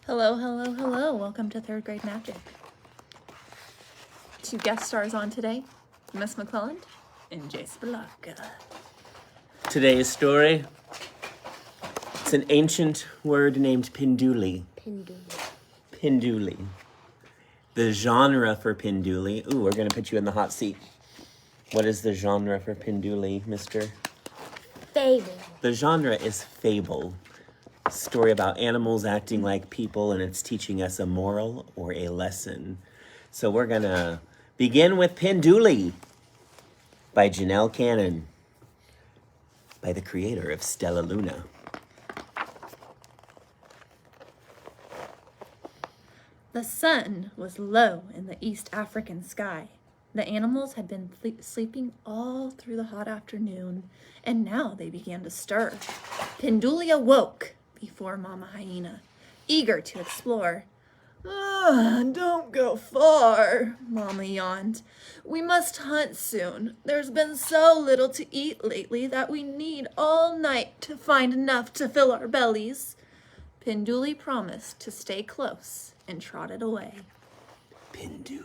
Hello, hello, hello. Welcome to Third Grade Magic. Two guest stars on today, Miss McClelland and Jace Belaka. Today's story, it's an ancient word named Pinduli. Pinduli. The genre for Pinduli, ooh, we're gonna put you in the hot seat. What is the genre for Pinduli, mister? Fable. The genre is fable. Story about animals acting like people, and it's teaching us a moral or a lesson. So we're gonna begin with Pinduli by Janelle Cannon, by the creator of Stella Luna. The sun was low in the East African sky. The animals had been sleeping all through the hot afternoon, and now they began to stir. Pinduli awoke before Mama Hyena, eager to explore. Don't go far, Mama yawned. We must hunt soon. There's been so little to eat lately that we need all night to find enough to fill our bellies. Pinduli promised to stay close and trotted away. Pinduli.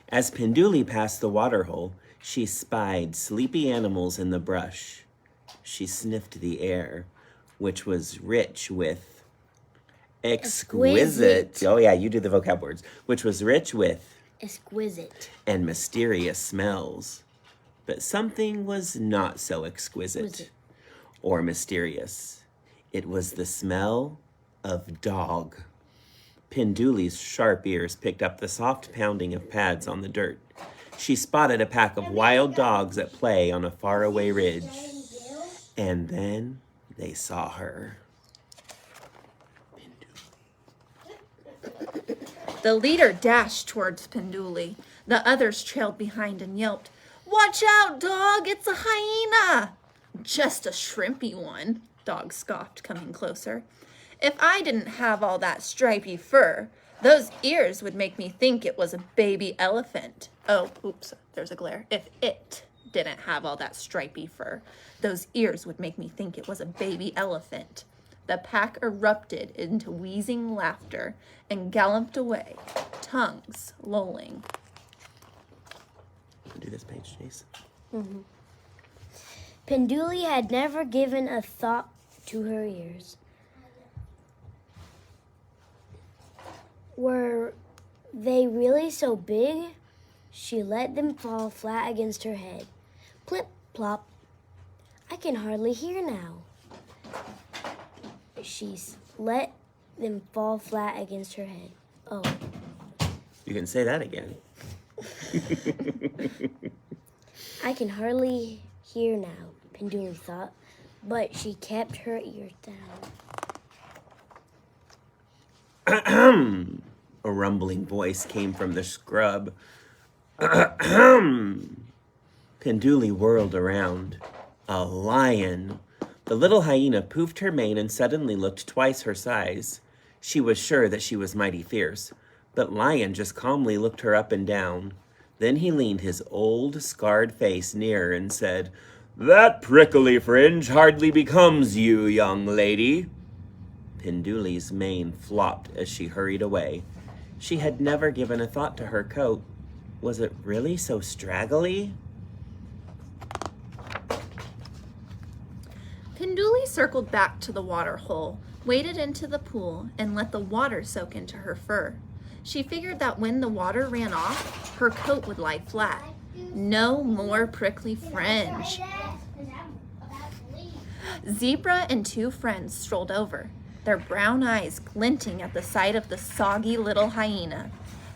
As Pinduli passed the waterhole, she spied sleepy animals in the brush. She sniffed the air, which was rich with exquisite. Oh yeah, you do the vocab words. Which was rich with Exquisite. and mysterious smells. But something was not so exquisite or mysterious. It was the smell of dog. Pinduli's sharp ears picked up the soft pounding of pads on the dirt. She spotted a pack of wild dogs at play on a faraway ridge. And then they saw her. The leader dashed towards Pinduli. The others trailed behind and yelped, "Watch out, dog! It's a hyena!" "Just a shrimpy one," Dog scoffed, coming closer. "If I didn't have all that stripy fur, those ears would make me think it was a baby elephant." Oh, oops, there's a glare. "If it didn't have all that stripy fur, those ears would make me think it was a baby elephant." The pack erupted into wheezing laughter and galloped away, tongues lolling. Do this page, Jace. Pinduli had never given a thought to her ears. Were they really so big? She let them fall flat against her head. Plip, plop. I can hardly hear now. She let them fall flat against her head. Oh. You can say that again. I can hardly hear now, Pinduli thought, but she kept her ears down. A rumbling voice came from the scrub. Pinduli whirled around. A lion. The little hyena poofed her mane and suddenly looked twice her size. She was sure that she was mighty fierce, but Lion just calmly looked her up and down. Then he leaned his old, scarred face nearer and said, "That prickly fringe hardly becomes you, young lady." Pinduli's mane flopped as she hurried away. She had never given a thought to her coat. Was it really so straggly? Pinduli circled back to the water hole, waded into the pool, and let the water soak into her fur. She figured that when the water ran off, her coat would lie flat. No more prickly fringe. Zebra and two friends strolled over, their brown eyes glinting at the sight of the soggy little hyena.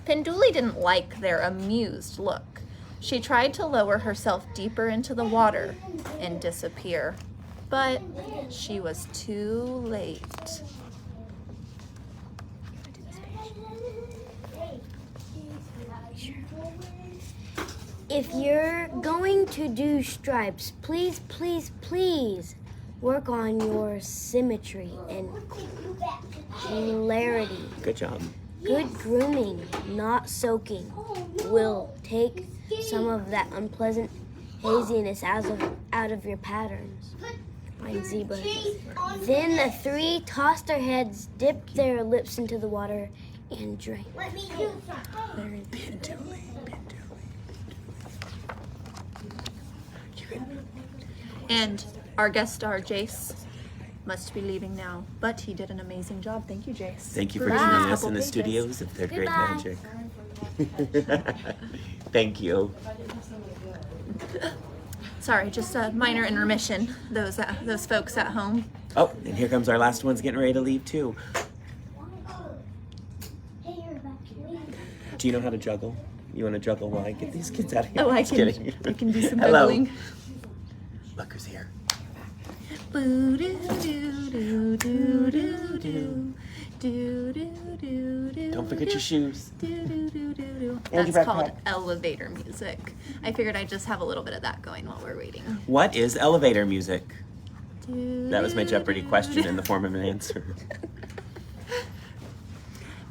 Pinduli didn't like their amused look. She tried to lower herself deeper into the water and disappear. But she was too late. If you're going to do stripes, please, please, please work on your symmetry and clarity. Good job. Good grooming, not soaking, will take some of that unpleasant haziness out of your patterns. whined Zebra. Then the three tossed their heads, dipped their lips into the water, and drank. Pinduli. And our guest star, Jace, must be leaving now, but he did an amazing job. Thank you, Jace. Thank you for reading joining a us in couple the pages. studios of Third Grade Goodbye. Magic. Thank you. Sorry, just a minor intermission. Those folks at home. Oh, and here comes our last one's getting ready to leave too. Do you know how to juggle? You want to juggle while I get these kids out of here? Oh, I Just can. kidding. I can do some Hello. juggling. Look who's here. Don't forget your shoes. That's your called backpack. elevator music. I figured I'd just have a little bit of that going while we're waiting. What is elevator music? That was my Jeopardy question in the form of an answer.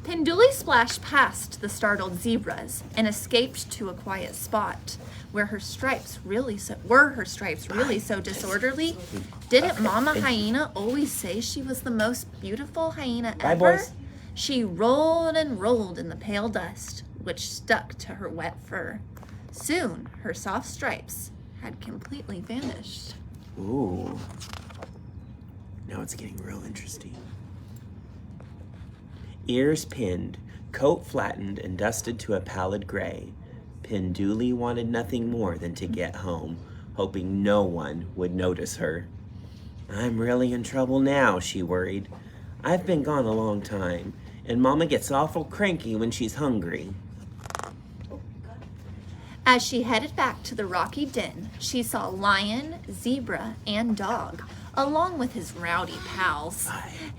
Pinduli splashed past the startled zebras and escaped to a quiet spot where her stripes really so disorderly. Didn't Mama Hyena always say she was the most beautiful hyena Bye, ever? boys. She rolled and rolled in the pale dust, which stuck to her wet fur. Soon, her soft stripes had completely vanished. Ooh. Now it's getting real interesting. Ears pinned, coat flattened and dusted to a pallid gray, Pinduli wanted nothing more than to get home, hoping no one would notice her. I'm really in trouble now, she worried. I've been gone a long time, and Mama gets awful cranky when she's hungry. As she headed back to the rocky den, she saw Lion, Zebra, and Dog, along with his rowdy pals.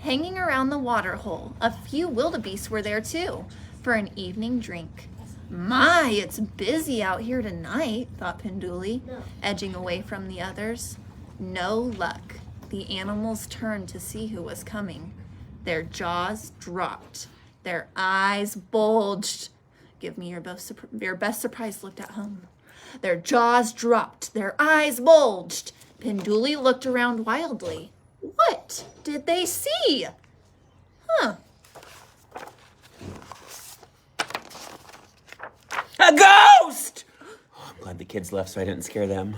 Hanging around the water hole, a few wildebeest were there too, for an evening drink. My, it's busy out here tonight, thought Pinduli, edging away from the others. No luck. The animals turned to see who was coming. Their jaws dropped. Their eyes bulged. Give me your best surprise look at home. Their jaws dropped. Their eyes bulged. Pinduli looked around wildly. What did they see? Huh. A ghost! Oh, I'm glad the kids left so I didn't scare them.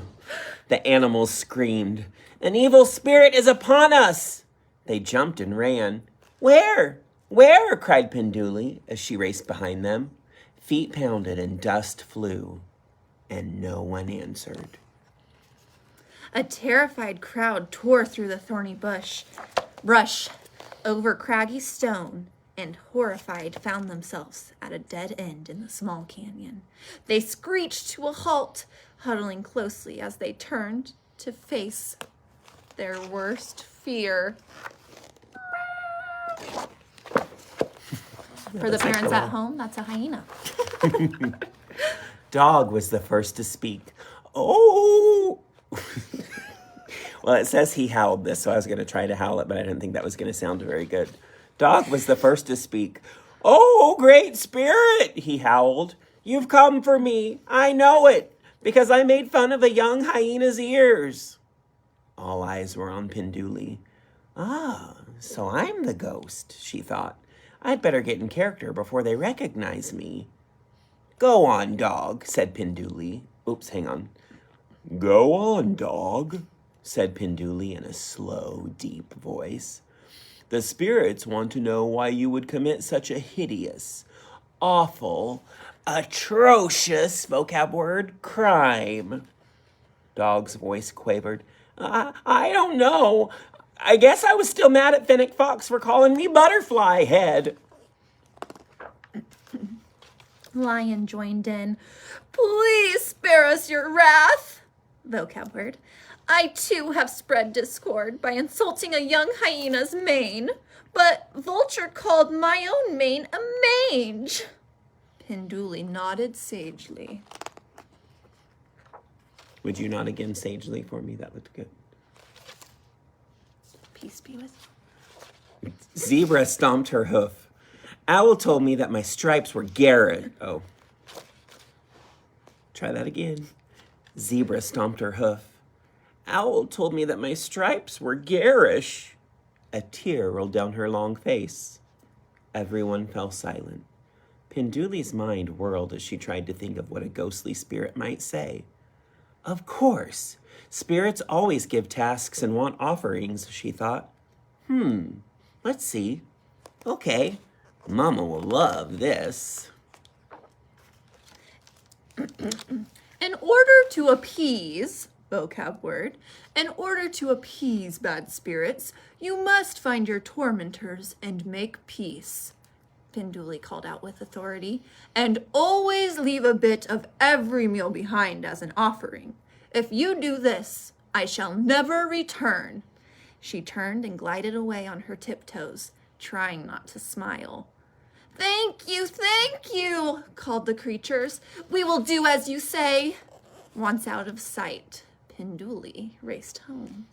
The animals screamed. An evil spirit is upon us! They jumped and ran. Where? Where? Cried Pinduli as she raced behind them. Feet pounded and dust flew, and no one answered. A terrified crowd tore through the thorny brush, over craggy stone, and horrified found themselves at a dead end in the small canyon. They screeched to a halt, huddling closely as they turned to face their worst fear. For the parents at home, that's a hyena. Dog was the first to speak. Oh! Well, it says he howled this, so I was going to try to howl it, but I didn't think that was going to sound very good. Dog was the first to speak. Oh, great spirit, he howled. You've come for me. I know it, because I made fun of a young hyena's ears. All eyes were on Pinduli. Ah, so I'm the ghost, she thought. I'd better get in character before they recognize me. Go on, dog, said Pinduli. Oops, hang on. Go on, dog, said Pinduli in a slow, deep voice. The spirits want to know why you would commit such a hideous, awful, atrocious, vocab word, crime. Dog's voice quavered. I don't know. I guess I was still mad at Fennec Fox for calling me Butterfly Head. Lion joined in. Please spare us your wrath, vocab word. I too have spread discord by insulting a young hyena's mane, but Vulture called my own mane a mange. Pinduli nodded sagely. Would you nod again sagely for me? That looked good. Peace be with you. Zebra stomped her hoof. Owl told me that my stripes were Garrett. Oh. Try that again. Zebra stomped her hoof. Owl told me that my stripes were garish. A tear rolled down her long face. Everyone fell silent. Pinduli's mind whirled as she tried to think of what a ghostly spirit might say. Of course, spirits always give tasks and want offerings, she thought. Let's see. Okay, Mama will love this. In order to appease, vocab word, in order to appease bad spirits, you must find your tormentors and make peace, Pinduli called out with authority, and always leave a bit of every meal behind as an offering. If you do this, I shall never return. She turned and glided away on her tiptoes, trying not to smile. Thank you, called the creatures. We will do as you say. Once out of sight, Pinduli raced home.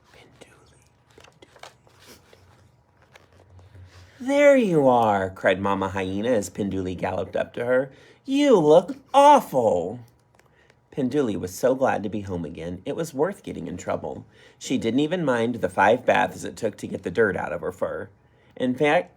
There you are, cried Mama Hyena as Pinduli galloped up to her. You look awful. Pinduli was so glad to be home again, it was worth getting in trouble. She didn't even mind the 5 baths it took to get the dirt out of her fur. In fact,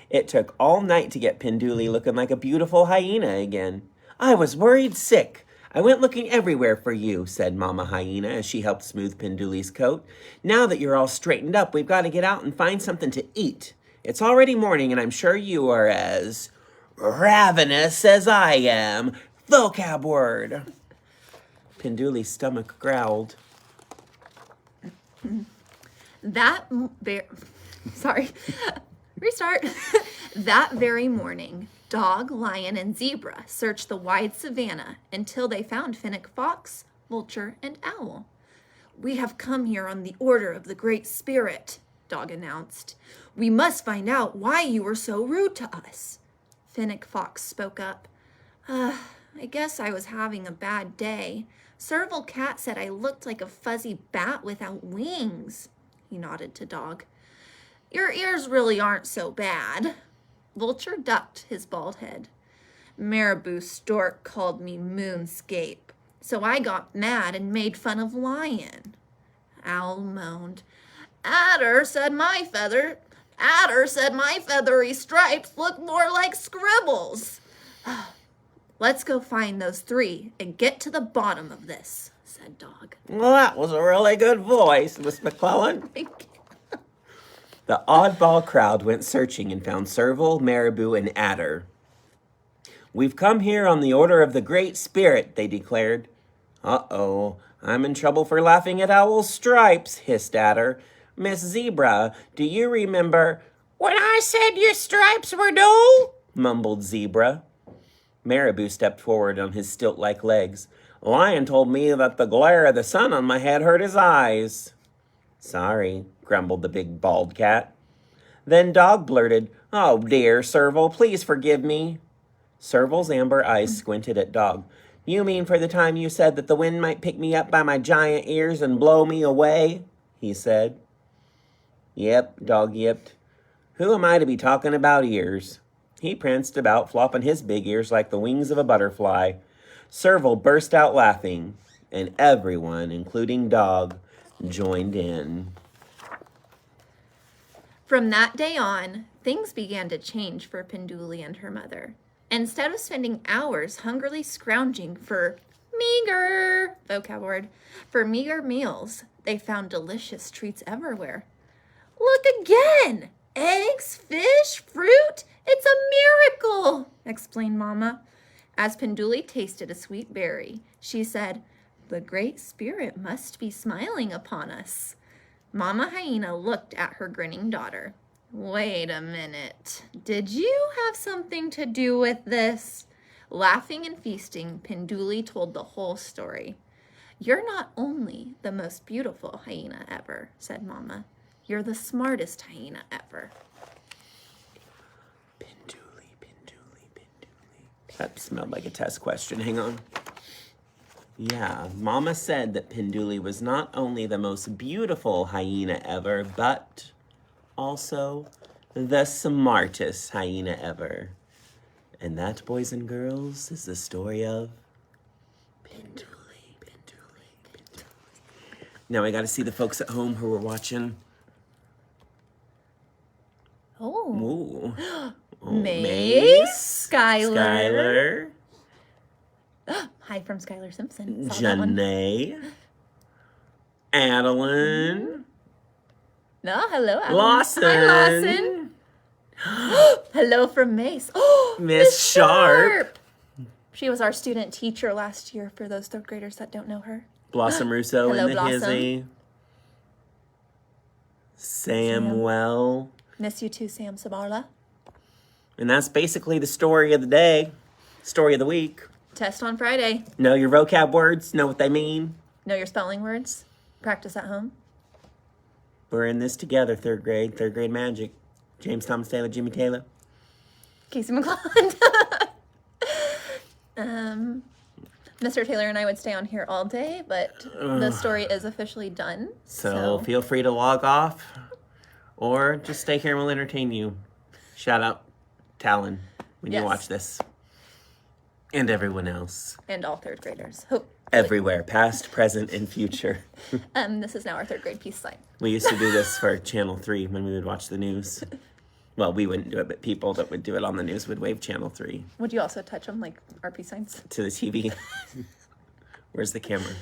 it took all night to get Pinduli looking like a beautiful hyena again. I was worried sick. I went looking everywhere for you, said Mama Hyena as she helped smooth Pinduli's coat. Now that you're all straightened up, we've got to get out and find something to eat. It's already morning, and I'm sure you are as ravenous as I am. Vocab word. Pinduli's stomach growled. That very morning, Dog, Lion, and Zebra searched the wide savannah until they found Finnick Fox, Vulture, and Owl. We have come here on the order of the Great Spirit, Dog announced. We must find out why you were so rude to us. Finnick Fox spoke up. I guess I was having a bad day. Serval Cat said I looked like a fuzzy bat without wings. He nodded to Dog. Your ears really aren't so bad. Vulture ducked his bald head. Marabou Stork called me Moonscape, so I got mad and made fun of Lion. Owl moaned. Adder said my feathery stripes look more like scribbles. Let's go find those 3 and get to the bottom of this, said Dog. Well, that was a really good voice, Miss McClellan. The oddball crowd went searching and found Serval, Marabou, and Adder. We've come here on the order of the Great Spirit, they declared. Uh-oh, I'm in trouble for laughing at Owl's stripes, hissed Adder. Miss Zebra, do you remember when I said your stripes were dull? Mumbled Zebra. Marabou stepped forward on his stilt-like legs. Lion told me that the glare of the sun on my head hurt his eyes. Sorry, grumbled the big bald cat. Then Dog blurted, Oh dear, Serval, please forgive me. Serval's amber eyes squinted at Dog. You mean for the time you said that the wind might pick me up by my giant ears and blow me away? He said. Yep, Dog yipped. Who am I to be talking about ears? He pranced about, flopping his big ears like the wings of a butterfly. Serval burst out laughing, and everyone, including Dog, joined in. From that day on, things began to change for Pinduli and her mother. Instead of spending hours hungrily scrounging for meager meals, they found delicious treats everywhere. Look again! Eggs, fish, fruit! It's a miracle! Explained Mama. As Pinduli tasted a sweet berry, she said, The Great Spirit must be smiling upon us. Mama Hyena looked at her grinning daughter. Wait a minute. Did you have something to do with this? Laughing and feasting, Pinduli told the whole story. You're not only the most beautiful hyena ever, said Mama. You're the smartest hyena ever. Pinduli. That smelled like a test question. Hang on. Yeah, Mama said that Pinduli was not only the most beautiful hyena ever, but also the smartest hyena ever. And that, boys and girls, is the story of Pinduli. Now I got to see the folks at home who are watching. Oh. Ooh. Mace, Skylar. Skylar. Hi from Skylar Simpson. Saw that one. Janae. Adeline. No, hello, Alan. Lawson. Hi, Lawson. Hello from Mace. Miss Sharp. She was our student teacher last year for those third graders that don't know her. Blossom Russo Hello, in the Blossom. hizzy. Samuel. Miss you too, Sam Sabarla. And that's basically the story of the day. Story of the week. Test on Friday. Know your vocab words. Know what they mean. Know your spelling words. Practice at home. We're in this together, third grade magic. James Thomas Taylor, Jimmy Taylor. Casey McClelland. Mr. Taylor and I would stay on here all day, but the story is officially done. So feel free to log off or just stay here and we'll entertain you. Shout out Talon when you Yes. watch this. And everyone else. And all third graders. Hope. Everywhere, past, present, and future. This is now our third grade peace sign. We used to do this for Channel 3 when we would watch the news. Well, we wouldn't do it, but people that would do it on the news would wave Channel 3 Would you also touch them like our peace signs? to the TV. Where's the camera?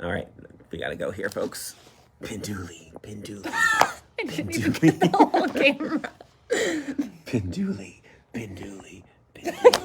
All right, we gotta go here, folks. Pinduli, Pinduli, I didn't even get the whole camera. Pinduli, Pinduli, Pinduli.